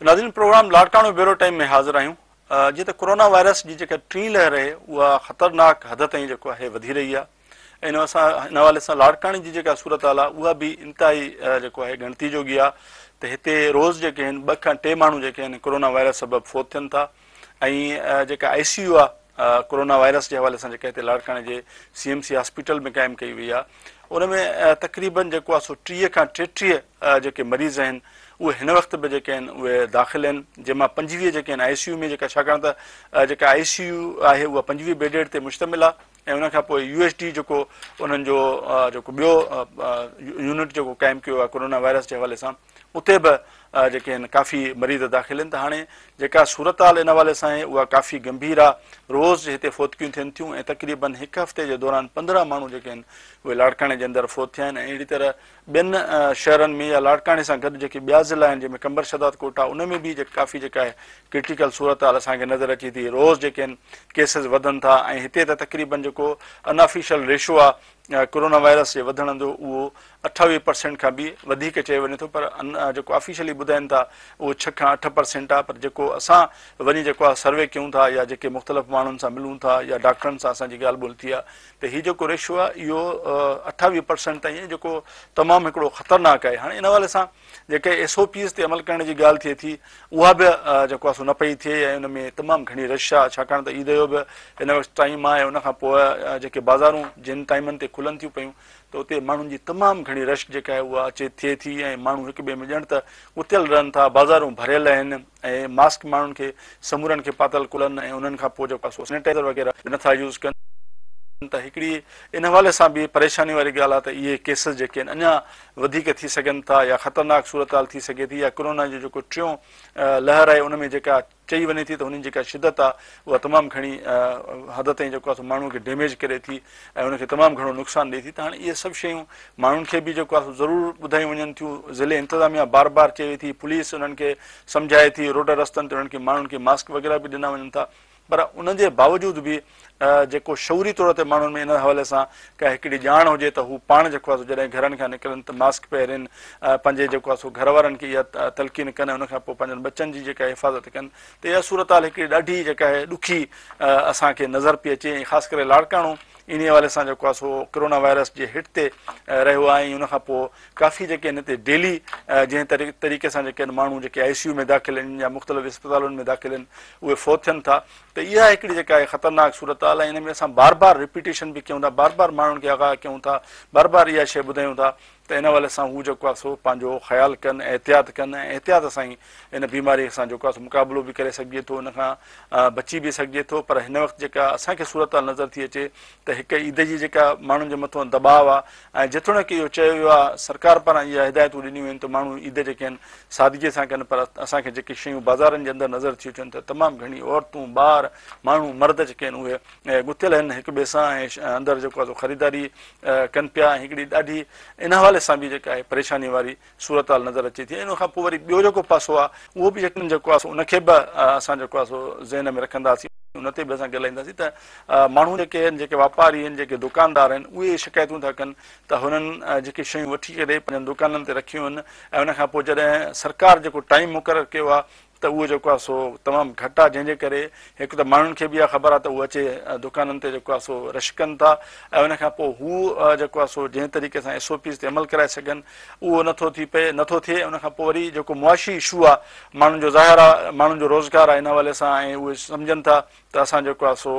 नाज़रीन programme Larkana bureau time में हाज़िर आहियूं। जी तो कोरोना वायरस की जेका टीं लहर है वह ख़तरनाक हद ताईं जेको आहे वधी रही आहे। इन हवाले से लाड़काणी की जेका सूरत हाल आहे उहा भी इंतहाई जेको आहे गिणती जोगी आहे। तो हिते रोज़ जेके आहिनि 2 खां 3 माण्हू जेके आहिनि कोरोना वायरस सबब फोत थियनि था। ऐं जेका ICU आहे कोरोना वायरस के हवाले से जेका हिते लाड़काणे जे CMC हॉस्पिटल में क़ाइमु कई हुई आहे, उनमें तक़रीबन जेको आहे सो 30 खां 33 जेके मरीज़ आहिनि उहे हिन वक़्त बि जेके आहिनि उहे दाख़िल आहिनि, जंहिंमां 25 जेके आहिनि ICU में जेका, छाकाणि त जेका ICU आहे उहा 25 बेडेड ते मुश्तमिल आहे। ऐं उन खां पोइ USD जेको उन्हनि जो जेको ॿियो यूनिट जेको क़ाइमु कयो आहे कोरोना वायरस के हवाले सां, उते बि जेके आहिनि काफ़ी मरीज़ दाख़िल आहिनि। त हाणे जेका सूरत हाल इन हवाले सां आहे उहा काफ़ी गंभीर आहे। रोज़ हिते फोतकियूं थियनि थियूं ऐं तक़रीबन 1 हफ़्ते जे दौरान 15 माण्हू जेके आहिनि उहे लाड़काणे जे अंदरि फोत थिया आहिनि। ऐं अहिड़ी तरह ॿियनि शहरनि में या लाड़काणे सां गॾु जेके ॿिया ज़िला आहिनि जंहिंमें कंबर शदाद कोट आहे, उनमें बि काफ़ी जेका आहे क्रिटिकल सूरत हाल असांखे नज़र अचे थी। रोज़ जेके आहिनि केसिस वधनि था ऐं हिते त तक़रीबन जेको अनऑफिशियल रेशो आहे कोरोना वायरस जे वधण जो उहो 28% खां बि वधीक चयो वञे थो, पर जेको ऑफिशियली ॿुधाइनि था उहो 6 खां 8% आहे। पर जेको असां वञी जेको आहे सर्वे कयूं था या जेके मुख़्तलिफ़ माण्हुनि सां मिलूं था या डॉक्टरनि सां असांजी ॻाल्हि ॿोल थी आहे, त हीउ जेको रेशो आहे इहो 28% ताईं जेको तमामु हिकिड़ो ख़तरनाक आहे। हाणे इन हवाले सां जेके SOPs ते अमल करण जी ॻाल्हि थिए थी उहा बि जेको आहे सो न पई थिए ऐं उन में तमामु घणी रश आहे, छाकाणि त ईद जो बि हिन वक़्तु टाइम आहे। उनखां पोइ जेके बाज़ारूं जिन टाइमनि ते खुलनि थियूं पियूं त उते माण्हुनि जी तमामु घणी रश जेका आहे उहा थिए थी ऐं माण्हू हिक ॿिए में ॼण त उथियल रहनि था, बाज़ारूं भरियल आहिनि ऐं मास्क माण्हुनि खे समूरनि खे पातल कुलनि ऐं उन्हनि खां पोइ जेको आहे सैनिटाइज़र वग़ैरह नथा यूज़ कनि। त हिकिड़ी इन हवाले सां बि परेशानी वारी ॻाल्हि आहे त इहे केसिस जेके आहिनि अञा वधीक थी सघनि था या ख़तरनाक सूरत हाल थी सघे थी, या कोरोना जो जेको टियों लहर आहे उनमें जेका चई वञे थी त उन्हनि जेका शिदत आहे उहा तमामु घणी हद ताईं जेको आहे माण्हू खे डैमेज करे थी ऐं उनखे तमामु घणो नुक़सानु ॾिए थी। त हाणे इहे सभु शयूं माण्हुनि खे बि जेको आहे ज़रूरु ॿुधायूं वञनि थियूं। ज़िले इंतिज़ामिया बार बार चए थी, पुलिस उन्हनि खे सम्झाए थी, रोड रस्तनि ते उन्हनि खे माण्हुनि खे मास्क वग़ैरह बि ॾिना वञनि था, पर उनजे बावजूदि बि जेको शौरी तौर ते माण्हुनि में इन हवाले सां का हिकिड़ी ॼाण हुजे त हू पाण जेको आहे जॾहिं घरनि खां निकिरनि त मास्क पहिरनि, पंहिंजे जेको आहे घर वारनि खे इहा तलक़ीन कनि, उनखां पोइ पंहिंजनि बचनि जी जेका हिफ़ाज़त कनि। त इहा सूरत हाल हिकिड़ी ॾाढी जेका आहे ॾुखी असांखे नज़र पई अचे। ऐं ख़ासि करे लाड़काणो इन हवाले सां जेको आहे सो कोरोना वायरस जे हिट ते रहियो आहे। ऐं उनखां पोइ काफ़ी जेके आहिनि हिते डेली जंहिं तरीक़े सां जेके आहिनि माण्हू जेके ICU में दाख़िल आहिनि या मुख़्तलिफ़ इस्पतालुनि में दाख़िल आहिनि उहे फोत थियनि था। त इहा हिकिड़ी जेका आहे ख़तरनाक सूरत हाल आहे। इन में असां बार बार रिपीटेशन बि कयूं था, बार बार माण्हुनि खे आगाह कयूं था, बार बार इहा शइ ॿुधायूं था त इन हवाले सां हू जेको आहे सो पंहिंजो ख़्यालु कनि, एहतियात कनि ऐं एहतियात सां ई इन बीमारीअ सां जेको आहे सो मुक़ाबिलो बि करे सघिजे थो, उन खां बची बि सघिजे थो। पर हिन वक़्तु जेका असांखे सूरत हाल नज़र थी अचे त हिकु ईद जी जेका माण्हुनि जे मथां दबाव आहे ऐं जेतोणीकि इहो चयो वियो आहे सरकार पारां इहा हिदायतूं ॾिनियूं आहिनि त माण्हू ईद जेके आहिनि सादगीअ सां कनि, पर असांखे जेके शयूं बाज़ारनि जे अंदरि नज़र थी अचनि त तमामु घणी औरतूं, ॿार, माण्हू, मर्द जेके आहिनि उहे गुथियल आहिनि हिक ॿिए सां ऐं अंदरि जेको आहे ख़रीदारी कनि पिया। ऐं हिकिड़ी ॾाढी इन हवाले सां बि जेका आहे परेशानी वारी सूरत हाल नज़र अचे थी। इन खां पोइ वरी ॿियो जेको पासो आहे उहो बि जेको आहे उनखे बि असां जेको आहे सो ज़हन में रखंदासीं, उन ते बि असां ॻाल्हाईंदासीं त माण्हू जेके आहिनि, जेके वापारी आहिनि, जेके दुकानदार आहिनि, उहे शिकायतूं था कनि त हुननि जेके शयूं वठी करे पंहिंजनि दुकाननि ते रखियूं आहिनि ऐं उनखां पोइ जॾहिं सरकार जेको टाइम मुक़ररु कयो आहे त उहो जेको आहे सो तमामु घटि आहे, जंहिंजे करे हिकु त माण्हुनि खे बि इहा ख़बर आहे त उहे अचे दुकाननि ते जेको आहे सो रश कनि था ऐं उनखां पोइ हू जेको आहे सो जंहिं तरीक़े सां SOPs ते अमल कराए सघनि उहो नथो थिए। उनखां पोइ वरी जेको मुआशी इशू आहे माण्हुनि जो ज़ाहिर आहे, माण्हुनि जो रोज़गार आहे इन हवाले सां ऐं उहे सम्झनि था त असां जेको आहे सो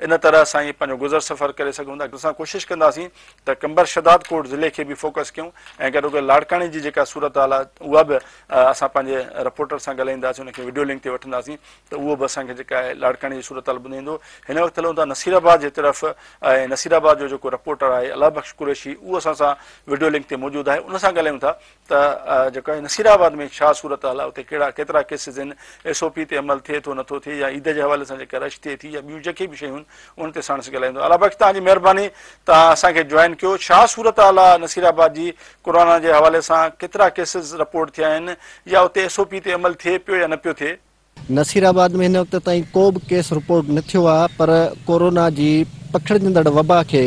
इन तरह सां ई पंहिंजो गुज़र सफ़र करे सघूं था। असां कोशिशि कंदासीं त कंबर शदाद कोट ज़िले खे बि फोकस कयूं ऐं गॾोगॾु लाड़काणे जी जेका सूरत हाल आहे उहा बि असां पंहिंजे रिपोर्टर सां ॻाल्हाईंदासीं, उनखे वीडियो लिंक ते वठंदासीं त उहो बि असांखे जेका आहे लाड़काणे जी सूरत हाल ॿुधाईंदो। हिन वक़्तु हलूं था नसीराबाद जे तरफ़ ऐं नसीराबाद जो जेको रिपोर्टर आहे अलाह बख्श कुरैशी उहो असां सां वीडियो लिंक ते मौजूदु आहे। उन सां ॻाल्हायूं था त जेको आहे नसीराबाद में छा सूरत हाल आहे, उते केतिरा केसिस आहिनि, SOP ते अमल थिए थो नथो थिए, या ईद जे हवाले सां जेका रश थिए थी या ॿियूं जेके बि शयूं आहिनि उन ते साण सां ॻाल्हाईंदो। अलाह बख्श तव्हांजी महिरबानी, तव्हां असांखे जॉइन कयो। छा सूरत हाल आहे नसीराबाद जी कोरोना जे हवाले सां, केतिरा केसिस रिपोर्ट थिया आहिनि या उते SOP ते अमल थिए पियो या न पियो थिए? नसीराबाद में हिन वक़्त ताईं को बि केस रिपोर्ट न थियो आहे, पर कोरोना जी पखिड़िजंदड़ वबा खे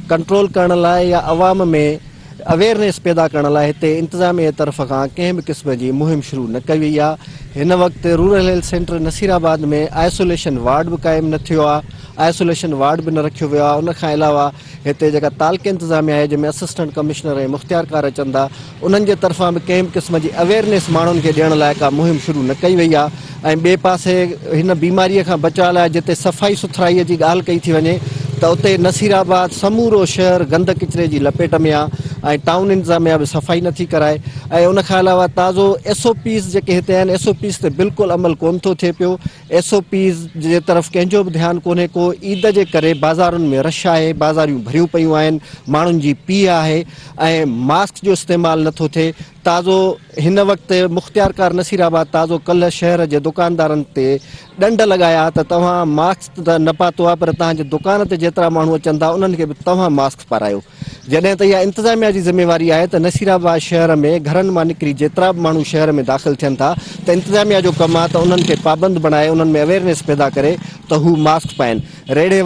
कंट्रोल करण लाइ या अवाम में अवेयरनेस पैदा करण लाइ हिते इंतज़ामिया तरफ़ खां कंहिं बि क़िस्म जी मुहिम शुरू न कई वई आहे। हिन वक़्तु रूरल हेल्थ सेंटर नसीराबाद में आइसोलेशन वार्ड बि क़ाइमु न थियो आहे, आइसोलेशन वार्ड बि न रखियो वियो आहे। उन खां अलावा हिते जेका तालुके इंतज़ामिया आहे जंहिंमें असिस्टेंट कमिश्नर ऐं मुख़्तियारकार अचनि था, उन्हनि जे तरफ़ां बि कंहिं बि क़िस्म जी अवेयरनेस माण्हुनि खे ॾियण लाइ का मुहिम शुरू न कई वई आहे। ऐं ॿिए पासे हिन बीमारीअ खां बचाव लाइ जिते सफ़ाई सुथराईअ जी ॻाल्हि कई थी वञे त उते नसीराबाद समूरो शहर गंद किचिरे जी लपेट में आहे ऐं टाउन इंतज़ामिया बि सफ़ाई नथी कराए। ऐं उन खां अलावा ताज़ो SOPs जेके हिते आहिनि, SOPs ते बिल्कुलु अमल कोन थो थिए पियो। SOPs जे तरफ़ कंहिंजो बि ध्यानु कोन्हे को। ईद जे करे बाज़ारुनि में रश आहे, बाज़ारियूं भरियूं पियूं आहिनि, माण्हुनि जी पीउ आहे ऐं मास्क जो इस्तेमालु नथो थिए। ताज़ो हिन वक़्तु मुख़्तियारकार नसीराबाद ताज़ो कल्ह शहर जे दुकानदारनि ते ॾंड लॻाया त तव्हां मास्क त न पातो आहे, पर तव्हांजे दुकान ते जेतिरा माण्हू अचनि था उन्हनि खे बि तव्हां मास्क पारायो। जॾहिं त इहा इंतज़ामिया जी ज़िमेवारी आहे त नसीराबाद शहर में घरनि मां निकिरी जेतिरा बि माण्हू शहर में दाख़िल थियनि था त इंतज़ामिया जो कमु आहे त उन्हनि खे पाबंद बणाए, उन्हनि में अवेयरनेस पैदा करे त हू मास्क पाइनि। रेड़े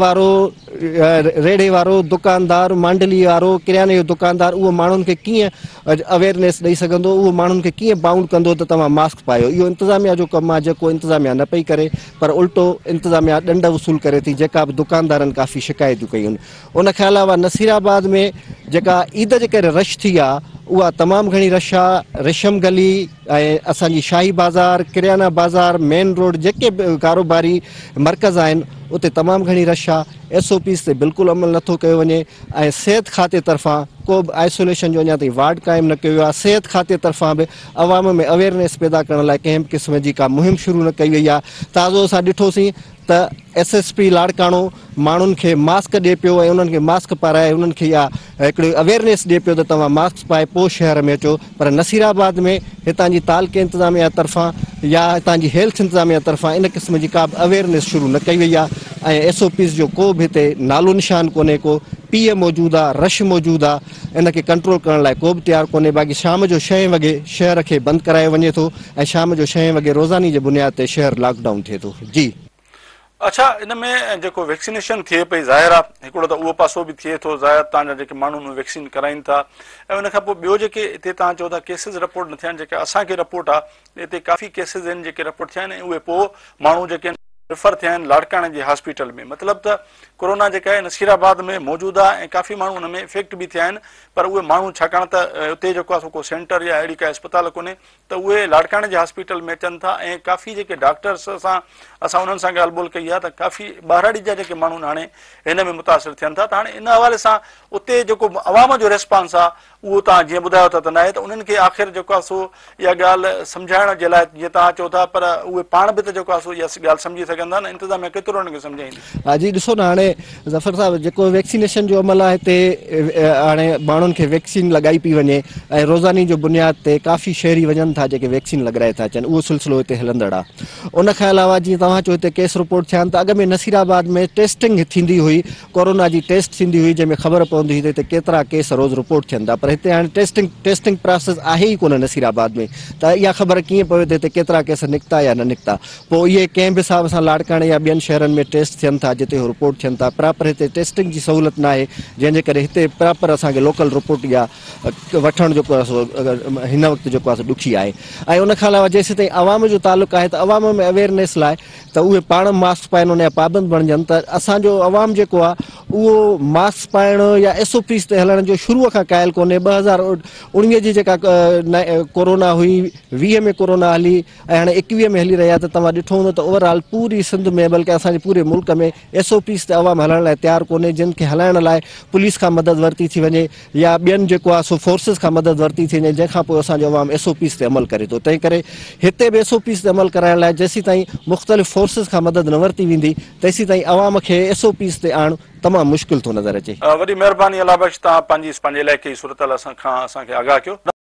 वारो दुकानदार, मांडली वारो, किरियाने जो दुकानदार, उहो माण्हुनि खे कीअं अवेयरनेस ॾेई सघंदो, उहो माण्हुनि खे कीअं बाउंड कंदो त तव्हां मास्क पायो। इहो इंतज़ामिया जो कमु आहे जेको इंतज़ामिया न पई करे, पर उल्टो इंतज़ामिया ॾंड वसूल करे थी, जेका बि दुकानदारनि काफ़ी शिकायतूं कयूं आहिनि। उन खां अलावा नसीराबाद में जेका ईद जे करे रश थी आहे उहा तमामु घणी रश आहे। रेशम गली ऐं असांजी शाही बाज़ार, किरियाना बाज़ार, मेन रोड, जेके बि कारोबारी मर्कज़ आहिनि उते तमामु घणी रश आहे। SOPs ते बिल्कुलु अमल नथो कयो वञे ऐं सिहत खाते तरफ़ां को बि आइसोलेशन जो अञा ताईं वार्ड क़ाइमु न कयो वियो आहे। सिहत खाते तरफ़ां बि अवाम में अवेयरनेस पैदा करण लाइ कंहिं बि क़िस्म जी का मुहिम शुरू न कई वई आहे। ताज़ो असां ॾिठोसीं त SSP लाड़काणो माण्हुनि खे मास्क ॾिए पियो ऐं उन्हनि खे मास्क पाराए उन्हनि खे इहा हिकिड़ी अवेयरनेस ॾिए पियो त तव्हां मास्क पाए पोइ शहर में अचो। पर नसीराबाद में हितां जी तालुके इंतज़ामिया तरफ़ां या हितां जी हेल्थ इंतज़ामिया तरफ़ां इन क़िस्म जी का बि अवेयरनेस शुरू न कई वई आहे ऐं SOPs जो को बि हिते नालो निशान कोन्हे को। पीउ मौजूदु आहे, रश मौजूदु आहे, इन खे कंट्रोल करण लाइ को बि तयारु कोन्हे। बाक़ी शाम जो 6 वॻे शहर खे बंदि करायो वञे थो ऐं शाम जो 6 वॻे रोज़ानी जे बुनियाद ते शहर लॉकडाउन थिए थो। जी अच्छा, इन में जेको वैक्सीनेशन थिए पई ज़ाहिर आहे हिकिड़ो त उहो पासो बि थिए थो, ज़ाहिर तव्हांजा जेके माण्हू वैक्सीन कराइनि था। ऐं उन खां पोइ ॿियो जेके हिते तव्हां चओ था केसिस रिपोर्ट न थिया आहिनि, जेके असांखे रिपोर्ट आहे हिते काफ़ी केसिस आहिनि जेके रिपोर्ट थिया आहिनि ऐं उहे पोइ माण्हू जेके रेफर थिया आहिनि लाड़काणे जे हॉस्पिटल में। मतिलबु त कोरोना जेका आहे नसीराबाद में मौजूदु आहे ऐं काफ़ी माण्हू हुन में इफेक्ट बि थिया आहिनि, पर उहे माण्हू छाकाणि त उते जेको आहे को सेंटर या अहिड़ी का अस्पताल कोन्हे त उहे लाड़काणे जे हॉस्पिटल में अचनि था। ऐं काफ़ी जेके डॉक्टर्स असां उन्हनि सां ॻाल्हि ॿोल कई आहे त काफ़ी ॿाहिराड़ी जा जेके माण्हू हाणे हिन में मुतासिर थियनि था। त हाणे इन हवाले सां उते जेको अवाम जो रिस्पॉन्स आहे उहो तव्हां जीअं ॿुधायो था त न आहे, त उन्हनि खे आख़िर जेको आहे सो इहा ॻाल्हि सम्झाइण जे लाइ जीअं तव्हां चओ था, पर उहे पाण बि त जेको आहे सो इहा ॻाल्हि सम्झी सघनि था न, इंतज़ामिया केतिरो उन्हनि खे सम्झाईंदी। हा जी, ॾिसो न हाणे ज़फ़र साहिबु जेको वैक्सीनेशन जो अमल आहे हिते हाणे माण्हुनि खे वैक्सीन लॻाई पई वञे ऐं रोज़ानी जो बुनियाद ते काफ़ी शहरी वञनि था जेके वैक्सीन लॻाए था अचनि, उहो सिलसिलो हिते हलंदड़ आहे। उन खां अलावा जीअं तव्हां चओ हिते केस रिपोर्ट थिया आहिनि त अॻ में नसीराबाद में टेस्टिंग थींदी हुई, कोरोना जी टेस्ट थींदी हुई जंहिंमें ख़बर पवंदी हुई त हिते केतिरा केस रोज़ रिपोर्ट थियनि था, पर हिते हाणे टेस्टिंग प्रोसेस आहे ई कोन नसीराबाद में। त इहा ख़बर कीअं पवे त हिते केतिरा केस निकिता या न निकिता। पोइ इहे कंहिं बि हिसाब सां लाड़काणे या ॿियनि शहरनि में टेस्ट थियनि था जिते उहे रिपोर्ट थियनि था, प्रॉपर हिते टेस्टिंग जी सहूलियत न आहे, जंहिंजे करे हिते प्रॉपर असांखे लोकल रिपोर्ट या वठणु जेको आहे सो हिन वक़्तु जेको आहे सो ॾुखी आहे। ऐं उन खां अलावा जेसीं ताईं अवाम जो तालुक़ु आहे त अवाम में अवेयरनेस लाइ त उहे पाण मास्क पाइनि, उन जा पाबंद बणिजनि त असांजो अवाम जेको आहे उहो मास्क पाइण या SOPs ते हलण जो शुरूअ खां क़ाइल कोन्हे। 2019 जी जेका कोरोना हुई, 20 में कोरोना हली ऐं हाणे 21 में हली रहिया, त तव्हां ॾिठो हूंदो त ओवरऑल पूरी सिंध में बल्कि असांजे पूरे मुल्क में SOPs ते अवाम हलण लाइ तयारु कोन्हे, जिन खे हलाइण लाइ पुलिस खां मदद वरिती थी वञे या ॿियनि जेको आहे सो फोर्सिस खां मदद वरिती थी वञे, जंहिंखां पोइ असांजो अवाम SOPs ते अमल करे थो। तंहिं करे हिते बि SOPs ते अमल कराइण लाइ जेसीं ताईं मुख़्तलिफ़ फोर्सिस खां मदद न वरिती वेंदी तेसीं ताईं अवाम खे SOPs ते आणणु तमामु मुश्किल थो नज़र अचे। वॾी महिरबानी अलाह बख़्श, तव्हां पंहिंजे इलाइक़े जी सूरत हाल खां असांखे आगाह कयो।